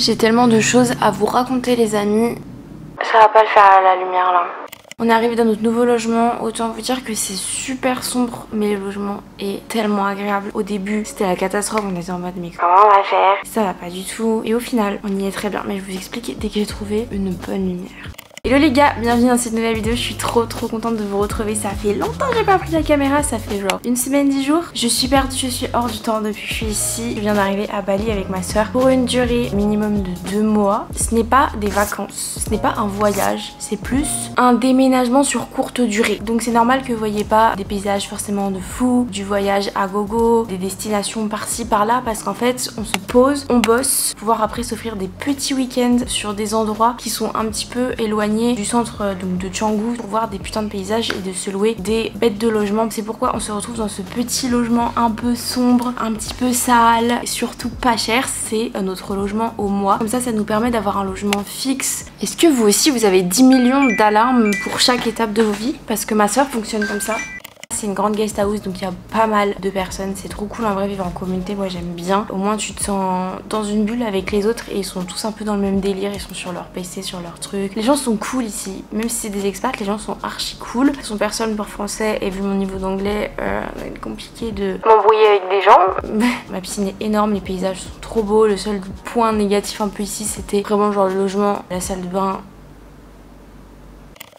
J'ai tellement de choses à vous raconter les amis. Ça va pas le faire à la lumière là. On est arrivé dans notre nouveau logement, autant vous dire que c'est super sombre, mais le logement est tellement agréable. Au début, c'était la catastrophe, on était en mode mais comment on va faire? Ça va pas du tout. Et au final, on y est très bien, mais je vais vous explique dès que j'ai trouvé une bonne lumière. Hello les gars, bienvenue dans cette nouvelle vidéo, je suis trop contente de vous retrouver. Ça fait longtemps que j'ai pas pris la caméra, ça fait genre une semaine, 10 jours. Je suis perdue, je suis hors du temps depuis que je suis ici. Je viens d'arriver à Bali avec ma soeur pour une durée minimum de 2 mois. Ce n'est pas des vacances, ce n'est pas un voyage, c'est plus un déménagement sur courte durée. Donc c'est normal que vous voyez pas des paysages forcément de fou, du voyage à gogo, des destinations par-ci par-là, parce qu'en fait on se pose, on bosse, pouvoir après s'offrir des petits week-ends sur des endroits qui sont un petit peu éloignés du centre donc de Canggu pour voir des putains de paysages et de se louer des bêtes de logement. C'est pourquoi on se retrouve dans ce petit logement un peu sombre, un petit peu sale, et surtout pas cher. C'est notre logement au mois. Comme ça nous permet d'avoir un logement fixe. Est-ce que vous aussi vous avez 10 millions d'alarmes pour chaque étape de vos vies? Parce que ma soeur fonctionne comme ça. C'est une grande guest house donc il y a pas mal de personnes, c'est trop cool en vrai vivre en communauté, moi j'aime bien. Au moins tu te sens dans une bulle avec les autres et ils sont tous un peu dans le même délire, ils sont sur leur PC, sur leur truc. Les gens sont cool ici, même si c'est des expats, les gens sont archi cool. De toute façon personne parle français et vu mon niveau d'anglais, ça va être compliqué de m'embrouiller avec des gens. Ma piscine est énorme, les paysages sont trop beaux, le seul point négatif un peu ici c'était vraiment genre le logement, la salle de bain.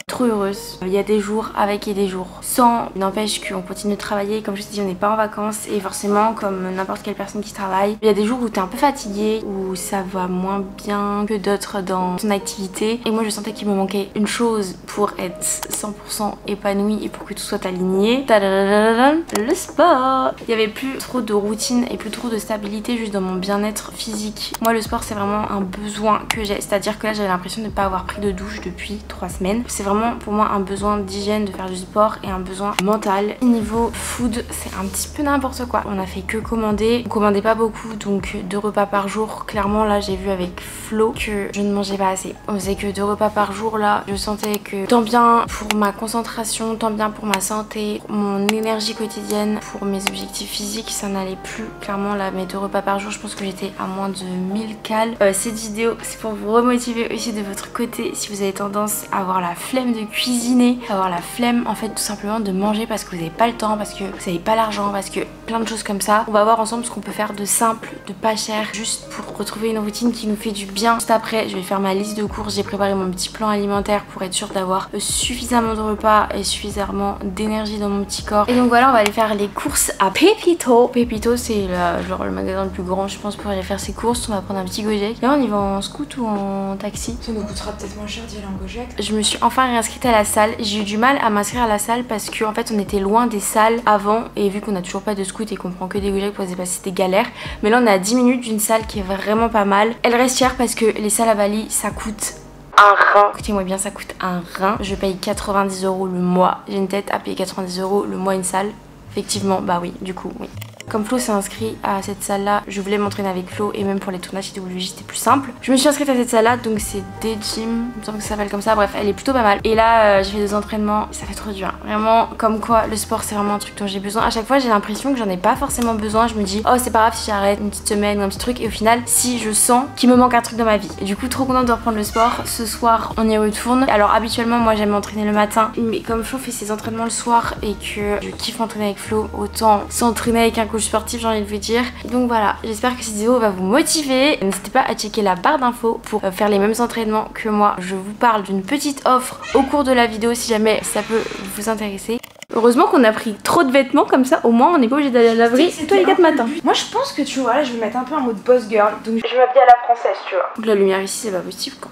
Trop heureuse. Il y a des jours avec et des jours sans. N'empêche qu'on continue de travailler. Comme je te dis, on n'est pas en vacances et forcément, comme n'importe quelle personne qui travaille, il y a des jours où t'es un peu fatigué, où ça va moins bien que d'autres dans ton activité. Et moi, je sentais qu'il me manquait une chose pour être 100% épanouie et pour que tout soit aligné. Le sport. Il y avait plus trop de routine et plus trop de stabilité juste dans mon bien-être physique. Moi, le sport, c'est vraiment un besoin que j'ai. C'est-à-dire que là, j'avais l'impression de ne pas avoir pris de douche depuis 3 semaines. C'est vraiment pour moi un besoin d'hygiène, de faire du sport et un besoin mental. Niveau food, c'est un petit peu n'importe quoi. On a fait que commander. On commandait pas beaucoup, donc 2 repas par jour. Clairement là j'ai vu avec Flo que je ne mangeais pas assez. On faisait que 2 repas par jour là. Je sentais que tant bien pour ma concentration, tant bien pour ma santé, pour mon énergie quotidienne, pour mes objectifs physiques, ça n'allait plus. Clairement là mes 2 repas par jour, je pense que j'étais à moins de 1000 cales. Cette vidéo c'est pour vous remotiver aussi de votre côté si vous avez tendance à avoir la flemme de cuisiner, avoir la flemme en fait tout simplement de manger parce que vous n'avez pas le temps, parce que vous n'avez pas l'argent, parce que plein de choses comme ça. On va voir ensemble ce qu'on peut faire de simple, de pas cher, juste pour retrouver une routine qui nous fait du bien. Juste après je vais faire ma liste de courses, j'ai préparé mon petit plan alimentaire pour être sûre d'avoir suffisamment de repas et suffisamment d'énergie dans mon petit corps. Et donc voilà, on va aller faire les courses à Pepito. Pepito c'est genre le magasin le plus grand je pense pour aller faire ses courses. On va prendre un petit Gojek. Là on y va en scoot ou en taxi? Ça nous coûtera peut-être moins cher d'y aller en Gojek. Je me suis enfin réinscrite à la salle. J'ai eu du mal à m'inscrire à la salle parce que en fait on était loin des salles avant et vu qu'on a toujours pas de scoot et qu'on prend que des Gojek pour se déplacer c'était galère. Mais là on est à 10 minutes d'une salle qui est vraiment pas mal. Elle reste chère parce que les salles à Bali ça coûte un rein. Écoutez-moi bien, ça coûte un rein. Je paye 90 € le mois. J'ai une tête à payer 90 € le mois une salle. Effectivement, bah oui, du coup, oui. Comme Flo s'est inscrit à cette salle là, je voulais m'entraîner avec Flo et même pour les tournages IWJ c'était plus simple. Je me suis inscrite à cette salle là, donc c'est des gyms, il me semble que ça s'appelle comme ça, bref elle est plutôt pas mal. Et là j'ai fait 2 entraînements, ça fait trop du bien. Vraiment comme quoi le sport c'est vraiment un truc dont j'ai besoin. À chaque fois j'ai l'impression que j'en ai pas forcément besoin, je me dis oh c'est pas grave si j'arrête une petite semaine ou un petit truc et au final si je sens qu'il me manque un truc dans ma vie. Et du coup trop contente de reprendre le sport. Ce soir on y retourne. Alors habituellement moi j'aime m'entraîner le matin, mais comme Flo fait ses entraînements le soir et que je kiffe m'entraîner avec Flo, autant s'entraîner avec un coach sportif j'ai envie de vous dire. Donc voilà, j'espère que cette vidéo va vous motiver. N'hésitez pas à checker la barre d'infos pour faire les mêmes entraînements que moi. Je vous parle d'une petite offre au cours de la vidéo si jamais ça peut vous intéresser. Heureusement qu'on a pris trop de vêtements comme ça, au moins on n'est pas obligé d'aller à la laverie tous les 4 matins. Moi je pense que tu vois, là je vais mettre un peu en mode boss girl. Donc je m'habille à la française, tu vois. La lumière ici c'est pas possible quoi.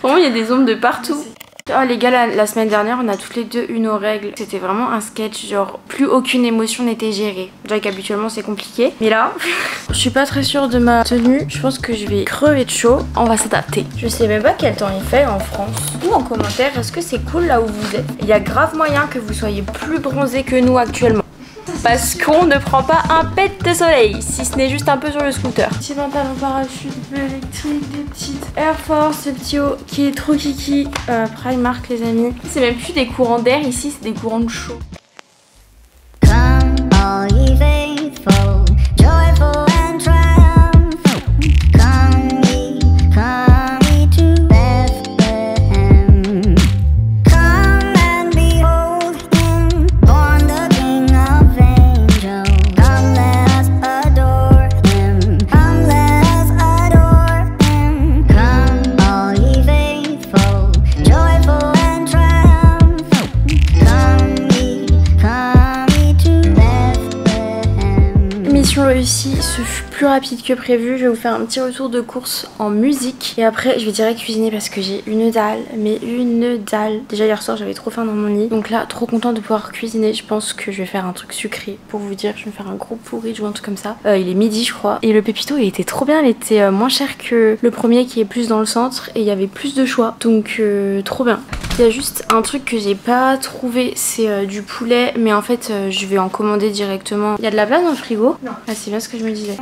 Vraiment il y a des ombres de partout. Oh les gars, la semaine dernière on a toutes les deux eu nos règles. C'était vraiment un sketch, genre plus aucune émotion n'était gérée. Déjà qu'habituellement c'est compliqué. Mais là, je suis pas très sûre de ma tenue. Je pense que je vais crever de chaud. On va s'adapter. Je sais même pas quel temps il fait en France. Ou en commentaire, est-ce que c'est cool là où vous êtes? Il y a grave moyen que vous soyez plus bronzés que nous actuellement. Parce qu'on ne prend pas un pet de soleil, si ce n'est juste un peu sur le scooter. Petit pantalon parachute bleu électrique, des petites Air Force, ce petit haut qui est trop kiki. Primark les amis. C'est même plus des courants d'air ici, c'est des courants de chaud. Come all ye faithful, joyful and triumphant. Come ye plus rapide que prévu. Je vais vous faire un petit retour de course en musique et après je vais direct cuisiner parce que j'ai une dalle, mais une dalle. Déjà hier soir j'avais trop faim dans mon lit, donc là trop contente de pouvoir cuisiner. Je pense que je vais faire un truc sucré pour vous dire. Je vais faire un gros porridge ou un truc comme ça. Il est midi je crois et le pépito il était trop bien. Il était moins cher que le premier qui est plus dans le centre et il y avait plus de choix, donc trop bien. Il y a juste un truc que j'ai pas trouvé, c'est du poulet, mais en fait je vais en commander directement. Il y a de la place dans le frigo? Non. Ah, c'est bien ce que je me disais.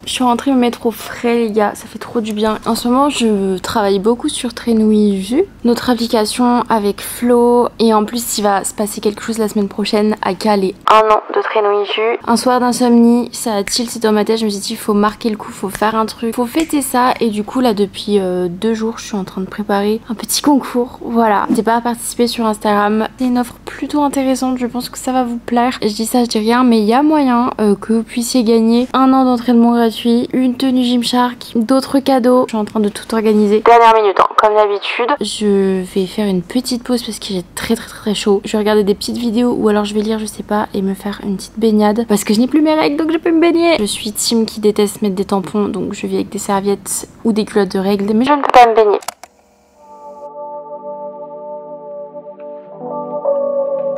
Je suis rentrée me mettre au frais les gars, ça fait trop du bien. En ce moment je travaille beaucoup sur Trenouille Jus, notre application avec Flo, et en plus il va se passer quelque chose la semaine prochaine à caler un an de Trenouille Jus. Un soir d'insomnie, ça a tilté dans ma tête, je me suis dit il faut marquer le coup, faut faire un truc, faut fêter ça, et du coup là depuis 2 jours je suis en train de préparer un petit concours, voilà. N'hésitez pas à participer sur Instagram, c'est une offre plutôt intéressante, je pense que ça va vous plaire. Je dis ça, je dis rien, mais il y a moyen que vous puissiez gagner un an d'entraînement gratuit, une tenue Gymshark, d'autres cadeaux. Je suis en train de tout organiser. Dernière minute, hein, comme d'habitude. Je vais faire une petite pause parce que j'ai très chaud. Je vais regarder des petites vidéos ou alors je vais lire, je sais pas, et me faire une petite baignade parce que je n'ai plus mes règles donc je peux me baigner. Je suis team qui déteste mettre des tampons, donc je vis avec des serviettes ou des culottes de règles, mais je ne peux pas me baigner.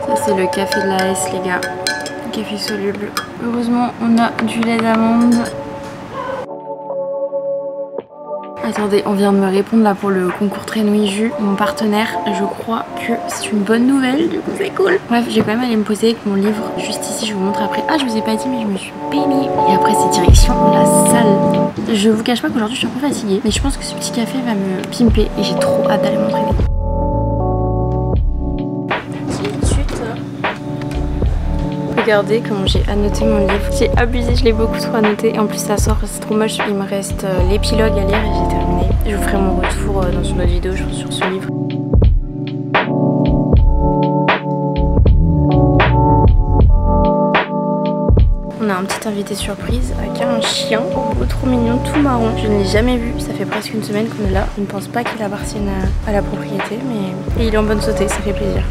Ça c'est le café de la S les gars. Café soluble. Heureusement on a du lait d'amande. Attendez, on vient de me répondre là pour le concours Trenouille Jus, mon partenaire. Je crois que c'est une bonne nouvelle, du coup c'est cool. Bref, je vais quand même aller me poser avec mon livre juste ici, je vous montre après. Ah, je vous ai pas dit mais je me suis baignée. Et après c'est direction la salle. Je vous cache pas qu'aujourd'hui je suis un peu fatiguée, mais je pense que ce petit café va me pimper et j'ai trop hâte d'aller m'entraîner. Regardez comment j'ai annoté mon livre. J'ai abusé, je l'ai beaucoup trop annoté. Et en plus ça sort, c'est trop moche. Il me reste l'épilogue à lire et j'ai terminé. Je vous ferai mon retour dans une autre vidéo sur ce livre. On a un petit invité surprise avec un chien, trop mignon, tout marron. Je ne l'ai jamais vu, ça fait presque une semaine qu'on est là. Je ne pense pas qu'il appartienne à la propriété, mais et il est en bonne santé, ça fait plaisir.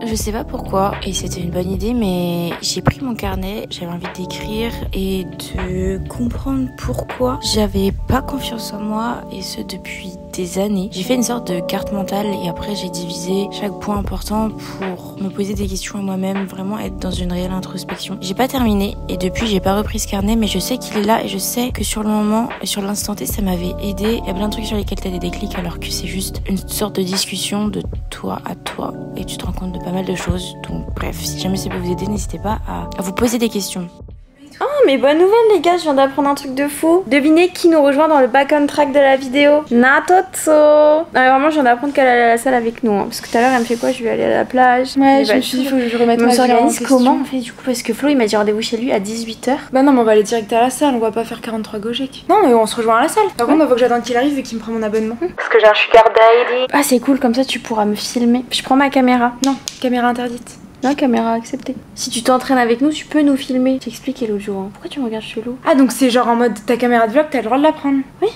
Je sais pas pourquoi, et c'était une bonne idée, mais j'ai pris mon carnet, j'avais envie d'écrire et de comprendre pourquoi j'avais pas confiance en moi, et ce depuis des années. J'ai fait une sorte de carte mentale et après j'ai divisé chaque point important pour me poser des questions à moi-même, vraiment être dans une réelle introspection. J'ai pas terminé et depuis j'ai pas repris ce carnet, mais je sais qu'il est là et je sais que sur le moment et sur l'instant T ça m'avait aidé. Il y a plein de trucs sur lesquels t'as des déclics alors que c'est juste une sorte de discussion de toi à toi et tu te rends compte de pas mal de choses. Donc bref, si jamais ça peut vous aider, n'hésitez pas à vous poser des questions. Oh mais bonne nouvelle les gars, je viens d'apprendre un truc de fou. Devinez qui nous rejoint dans le back on track de la vidéo. Natotso. Alors vraiment je viens d'apprendre qu'elle allait à la salle avec nous, hein, parce que tout à l'heure elle me fait quoi, je vais aller à la plage. Ouais, je me suis dit il faut que je remette ma vie en question. Comment on fait du coup, parce que Flo il m'a dit rendez-vous chez lui à 18 h. Bah non mais on va aller direct à la salle, on va pas faire 43 Gojek. Non mais on se rejoint à la salle. Par contre il faut que j'attende qu'il arrive et qu'il me prend mon abonnement. Parce que j'ai un sugar daddy. Ah c'est cool, comme ça tu pourras me filmer. Je prends ma caméra. Non, caméra interdite. Non, caméra acceptée. Si tu t'entraînes avec nous, tu peux nous filmer. J'ai expliqué l'autre jour. Hein. Pourquoi tu me regardes chelou? Ah, donc c'est genre en mode ta caméra de vlog, t'as le droit de la prendre? Oui.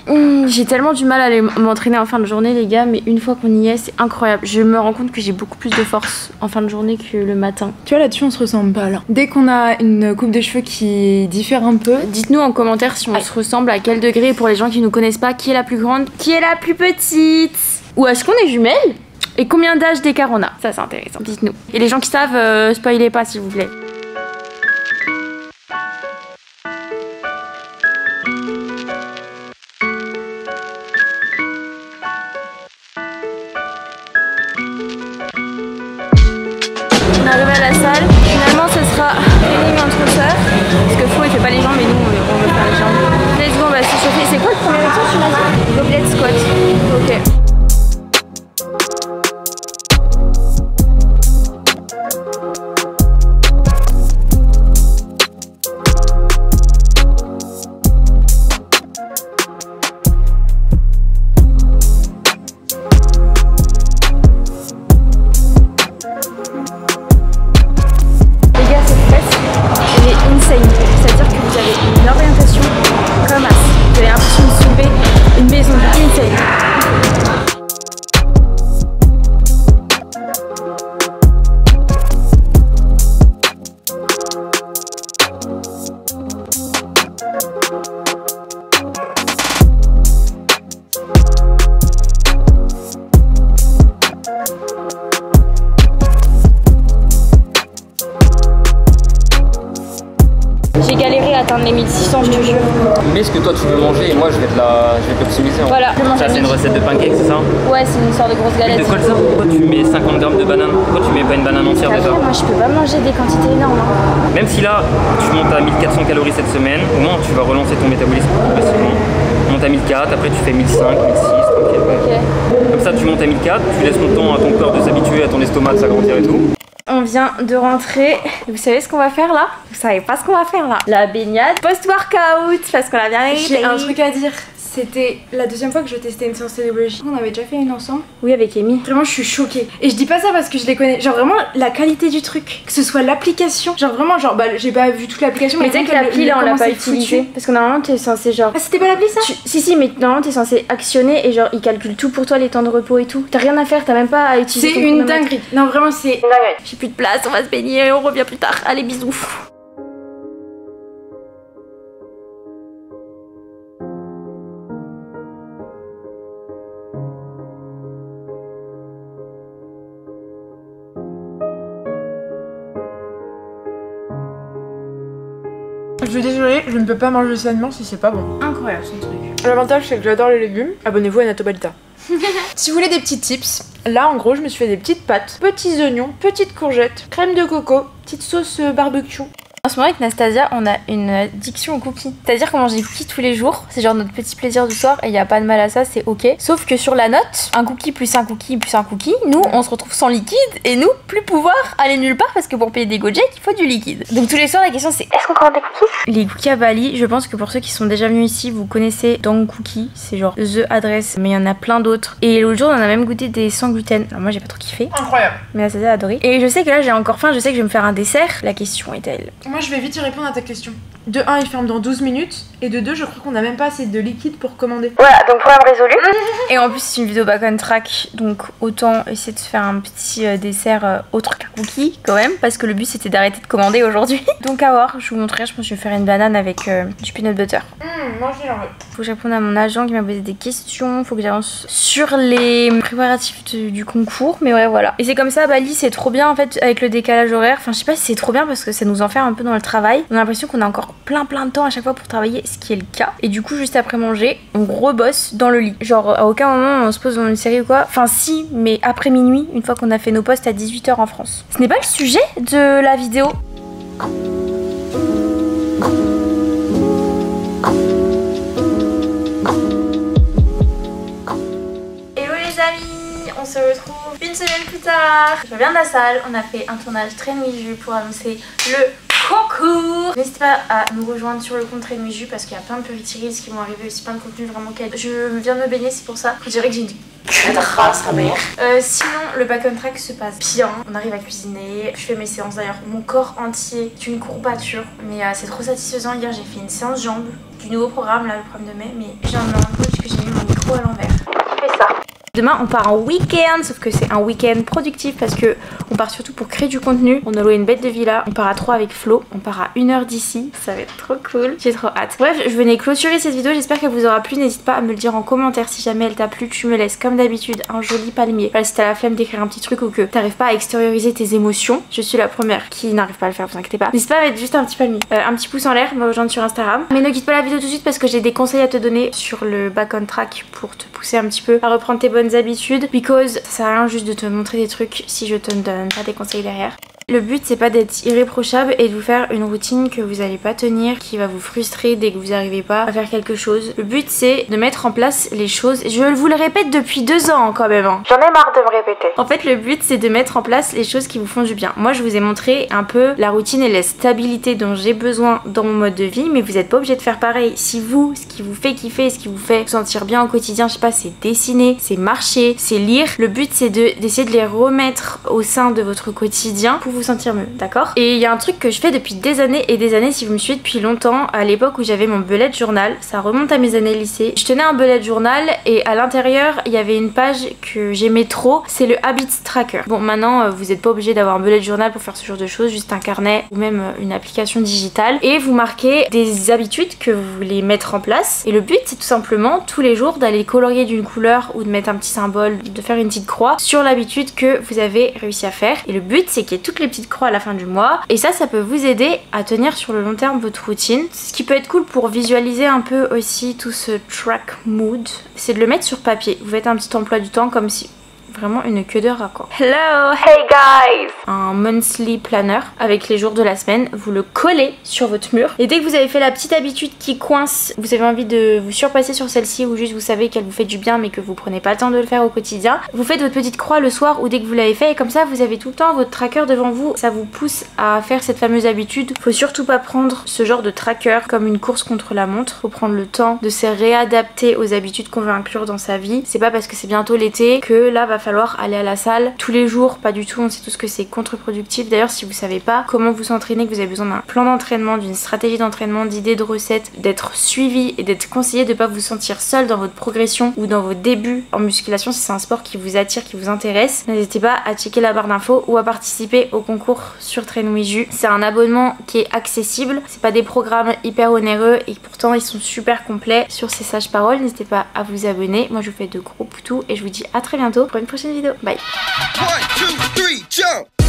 J'ai tellement du mal à aller m'entraîner en fin de journée, les gars, mais une fois qu'on y est, c'est incroyable. Je me rends compte que j'ai beaucoup plus de force en fin de journée que le matin. Tu vois, là-dessus, on se ressemble pas là. Dès qu'on a une coupe de cheveux qui diffère un peu, dites-nous en commentaire si on se ressemble, à quel degré, pour les gens qui nous connaissent pas, qui est la plus grande, qui est la plus petite, ou est-ce qu'on est jumelles? Et combien d'âge d'écart on a? Ça c'est intéressant, dites-nous. Et les gens qui savent, spoilez pas s'il vous plaît. arrivé à la salle. Finalement, ce sera training entre sœurs. Parce que Flo il fait pas les jambes, mais nous on veut faire les jambes. Let's go, on va s'échauffer. C'est quoi le premier exercice tu m'as dit? Goblet squat. Ok. C'est-à-dire que vous avez une orientation comme as. Vous avez l'impression de soulever une maison insane. J'ai galéré à atteindre les 1600, je te jure. Mais ce que toi tu veux manger et moi je vais te l'optimiser. Voilà, je mange. Ça c'est une recette de pancake, c'est ça? Ouais, c'est une sorte de grosse galette. Et de quoi ça? Pourquoi tu mets 50 grammes de banane? Pourquoi tu mets pas une banane entière déjà? Moi je peux pas manger des quantités énormes. Hein. Même si là tu montes à 1400 calories cette semaine, au moins tu vas relancer ton métabolisme progressivement. Tu montes à 1004, après tu fais 1500, 1600, tranquille. Ok. Comme ça tu montes à 1004, tu laisses le temps à ton corps de s'habituer, à ton estomac de s'agrandir et tout. On vient de rentrer. Vous savez ce qu'on va faire là? Vous savez pas ce qu'on va faire là? La baignade post-workout parce qu'on a bien aimé. J'ai un truc à dire. C'était la deuxième fois que je testais une séance de biologie. On avait déjà fait une ensemble. Oui, avec Amy. Vraiment, je suis choquée. Et je dis pas ça parce que je les connais. Genre vraiment la qualité du truc, que ce soit l'application. Genre vraiment, genre bah j'ai pas vu toute l'application. Mais tu sais que l'appli là on l'a pas utilisée. Parce que normalement t'es censé genre. Ah c'était pas l'appli ça? Si mais normalement t'es censé actionner et genre il calcule tout pour toi, les temps de repos et tout. T'as rien à faire, t'as même pas à utiliser. C'est une dinguerie. Non vraiment c'est une dinguerie. J'ai plus de place, on va se baigner, on revient plus tard. Allez bisous. Je suis désolée, je ne peux pas manger sainement si c'est pas bon. Incroyable son truc. L'avantage c'est que j'adore les légumes. Abonnez-vous à Natobalita. Si vous voulez des petits tips, là en gros je me suis fait des petites pâtes, petits oignons, petites courgettes, crème de coco, petite sauce barbecue. En ce moment avec Nastasia, on a une addiction aux cookies. C'est-à-dire qu'on mange des cookies tous les jours. C'est genre notre petit plaisir du soir et il n'y a pas de mal à ça, c'est ok. Sauf que sur la note, un cookie plus un cookie plus un cookie, nous on se retrouve sans liquide et nous plus pouvoir aller nulle part parce que pour payer des Gojek, il faut du liquide. Donc tous les soirs la question c'est est-ce qu'on commande des cookies? Les cookies à Bali, je pense que pour ceux qui sont déjà venus ici, vous connaissez Dong Cookie. C'est genre The Adresse, mais il y en a plein d'autres. Et l'autre jour on a même goûté des sans gluten. Alors moi j'ai pas trop kiffé. Incroyable. Mais Nastasia a adoré. Et je sais que là j'ai encore faim, je sais que je vais me faire un dessert. La question est-elle? Moi je vais vite y répondre à ta question. De 1 il ferme dans 12 minutes et de 2 je crois qu'on a même pas assez de liquide pour commander. Voilà, donc problème résolu. Et en plus c'est une vidéo back on track, donc autant essayer de se faire un petit dessert autre qu'un cookie quand même, parce que le but c'était d'arrêter de commander aujourd'hui. Donc à voir, je vous montrerai, je pense que je vais faire une banane avec du peanut butter. Moi j'en veux. Faut que je réponde à mon agent qui m'a posé des questions, faut que j'avance sur les préparatifs du concours, mais ouais voilà. Et c'est comme ça, Bali c'est trop bien en fait avec le décalage horaire, enfin je sais pas si c'est trop bien parce que ça nous enferme un peu dans le travail. On a l'impression qu'on a encore plein de temps à chaque fois pour travailler, ce qui est le cas. Et du coup juste après manger, on rebosse dans le lit. Genre à aucun moment on se pose dans une série ou quoi. Enfin si, mais après minuit, une fois qu'on a fait nos postes à 18 h en France. Ce n'est pas le sujet de la vidéo. Hello les amis, on se retrouve une semaine plus tard. Je reviens de la salle, on a fait un tournage très nuit pour annoncer le concours. N'hésitez pas à nous rejoindre sur le compte Très Nuit Jus parce qu'il y a plein de petits reels qui vont arriver aussi, plein de contenu vraiment quel. Je viens de me baigner, c'est pour ça. Je dirais que j'ai une queue de race sa mère. Sinon le back on track se passe bien. On arrive à cuisiner, je fais mes séances d'ailleurs. Mon corps entier est une courbature, mais c'est trop satisfaisant. Hier j'ai fait une séance jambes du nouveau programme là, le 1er mai, mais j'ai un peu parce que j'ai mis mon micro à l'envers. Je fais ça. Demain on part en week-end, sauf que c'est un week-end productif parce que on part surtout pour créer du contenu. On a loué une bête de villa, on part à 3 avec Flo, on part à 1 heure d'ici, ça va être trop cool, j'ai trop hâte. Bref, je venais clôturer cette vidéo, j'espère qu'elle vous aura plu, n'hésite pas à me le dire en commentaire si jamais elle t'a plu, tu me laisses comme d'habitude un joli palmier. Voilà, si t'as la flemme d'écrire un petit truc ou que t'arrives pas à extérioriser tes émotions, je suis la première qui n'arrive pas à le faire, vous inquiétez pas. N'hésite pas à mettre juste un petit palmier, un petit pouce en l'air, me rejoindre sur Instagram. Mais ne quitte pas la vidéo tout de suite parce que j'ai des conseils à te donner sur le back on track pour te pousser un petit peu à reprendre tes bonnes habitudes. Because ça sert à rien juste de te montrer des trucs si je te donne pas des conseils derrière. Le but c'est pas d'être irréprochable et de vous faire une routine que vous allez pas tenir, qui va vous frustrer dès que vous n'arrivez pas à faire quelque chose. Le but c'est de mettre en place les choses. Je vous le répète depuis 2 ans quand même. J'en ai marre de me répéter. En fait le but c'est de mettre en place les choses qui vous font du bien. Moi je vous ai montré un peu la routine et la stabilité dont j'ai besoin dans mon mode de vie, mais vous n'êtes pas obligé de faire pareil. Si vous, ce qui vous fait kiffer, ce qui vous fait vous sentir bien au quotidien, je sais pas, c'est dessiner, c'est marcher, c'est lire. Le but c'est d'essayer de les remettre au sein de votre quotidien pour vous sentir mieux, d'accord? Et il y a un truc que je fais depuis des années et des années, si vous me suivez depuis longtemps, à l'époque où j'avais mon bullet journal, ça remonte à mes années lycée. Je tenais un bullet journal et à l'intérieur il y avait une page que j'aimais trop, c'est le Habits Tracker. Bon maintenant vous n'êtes pas obligé d'avoir un bullet journal pour faire ce genre de choses, juste un carnet ou même une application digitale et vous marquez des habitudes que vous voulez mettre en place. Et le but c'est tout simplement tous les jours d'aller colorier d'une couleur ou de mettre un petit symbole, de faire une petite croix sur l'habitude que vous avez réussi à faire. Et le but c'est qu'il y ait toutes les petites croix à la fin du mois et ça peut vous aider à tenir sur le long terme votre routine. Ce qui peut être cool pour visualiser un peu aussi tout ce track mood, c'est de le mettre sur papier. Vous faites un petit emploi du temps comme si vraiment une queue de rat quoi. Hello, hey guys! Un monthly planner avec les jours de la semaine, vous le collez sur votre mur et dès que vous avez fait la petite habitude qui coince, vous avez envie de vous surpasser sur celle-ci ou juste vous savez qu'elle vous fait du bien mais que vous prenez pas le temps de le faire au quotidien, vous faites votre petite croix le soir ou dès que vous l'avez fait et comme ça vous avez tout le temps votre tracker devant vous, ça vous pousse à faire cette fameuse habitude. Faut surtout pas prendre ce genre de tracker comme une course contre la montre, faut prendre le temps de se réadapter aux habitudes qu'on veut inclure dans sa vie. C'est pas parce que c'est bientôt l'été que là va falloir aller à la salle tous les jours, pas du tout, on sait tous que c'est contre-productif. D'ailleurs si vous savez pas comment vous entraîner, que vous avez besoin d'un plan d'entraînement, d'une stratégie d'entraînement, d'idées de recettes, d'être suivi et d'être conseillé de pas vous sentir seul dans votre progression ou dans vos débuts en musculation, si c'est un sport qui vous attire, qui vous intéresse, n'hésitez pas à checker la barre d'infos ou à participer au concours sur Train Wiju. C'est un abonnement qui est accessible, c'est pas des programmes hyper onéreux et pourtant ils sont super complets sur ces sages paroles. N'hésitez pas à vous abonner, moi je vous fais de gros poutous et je vous dis à très bientôt pour une prochaine vidéo. Bye. 1, 2, 3, jump!